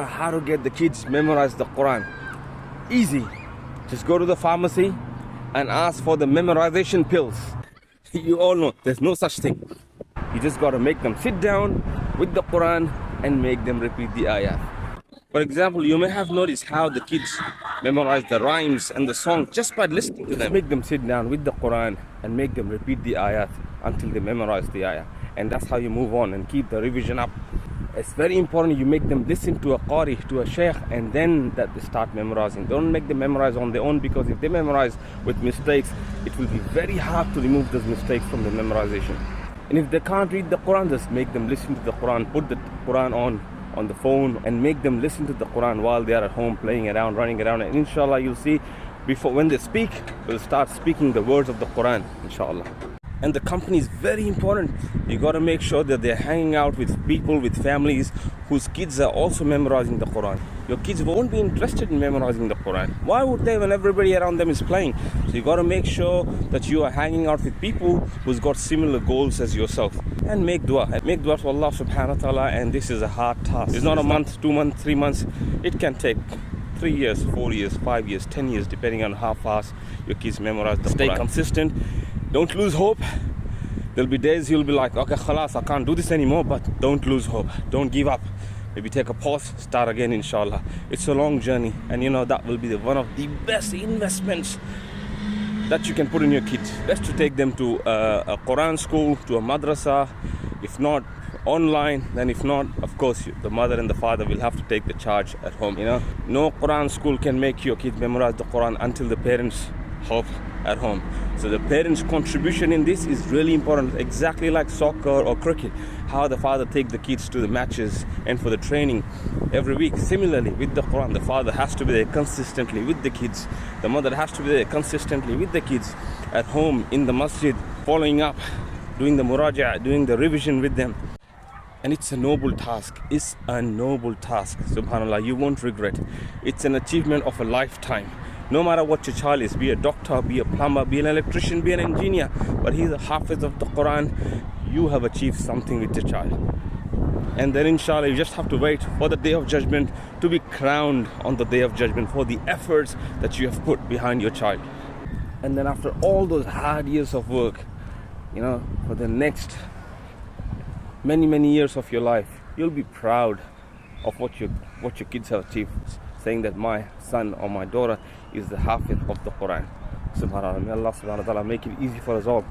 How to get the kids memorize the Quran? Easy. Just go to the pharmacy and ask for the memorization pills. You all know there's no such thing. You just got to make them sit down with the Quran and make them repeat the ayah. For example, you may have noticed how the kids memorize the rhymes and the song just by listening to them. Make them sit down with the Quran and make them repeat the ayat until they memorize the ayah. And that's how you move on and keep the revision up. It's very important you make them listen to a qari, to a sheikh, and then that they start memorizing. Don't make them memorize on their own, because if they memorize with mistakes, it will be very hard to remove those mistakes from the memorization. And if they can't read the Quran, just make them listen to the Quran. Put the Quran on the phone and make them listen to the Quran while they are at home playing around, running around. And inshallah, you'll see before when they speak, they'll start speaking the words of the Quran, inshallah. And the company is very important. You got to make sure that they're hanging out with people, with families whose kids are also memorizing the Quran. Your kids won't be interested in memorizing the Quran. Why would they when everybody around them is playing? So you got to make sure that you are hanging out with people who's got similar goals as yourself. And make dua. Make dua to Allah subhanahu wa ta'ala. And this is a hard task. It's not a month, 2 months, 3 months. It can take 3 years, 4 years, 5 years, 10 years, depending on how fast your kids memorize the Quran. Stay consistent. Don't lose hope. There'll be days you'll be like, okay, khalas, I can't do this anymore, but don't lose hope. Don't give up. Maybe take a pause, start again, inshallah. It's a long journey, and that will be one of the best investments that you can put in your kids. Best to take them to a Quran school, to a madrasa. If not online, then if not, of course, the mother and the father will have to take the charge at home. No Quran school can make your kids memorize the Quran until the parents help at home. So the parents' contribution in this is really important, exactly like soccer or cricket. How the father takes the kids to the matches and for the training every week. Similarly, with the Quran, the father has to be there consistently with the kids. The mother has to be there consistently with the kids at home, in the masjid, following up, doing the muraja', doing the revision with them. And it's a noble task. It's a noble task. Subhanallah, you won't regret. It's an achievement of a lifetime. No matter what your child is, be a doctor, be a plumber, be an electrician, be an engineer, but he's a hafiz of the Quran, you have achieved something with your child. And then inshallah, you just have to wait for the day of judgment to be crowned on the day of judgment for the efforts that you have put behind your child. And then after all those hard years of work, for the next many years of your life, you'll be proud of what your kids have achieved, saying that my son or my daughter is the hafiz of the Quran. Subhanallah. May Allah subhanahu wa ta'ala make it easy for us all.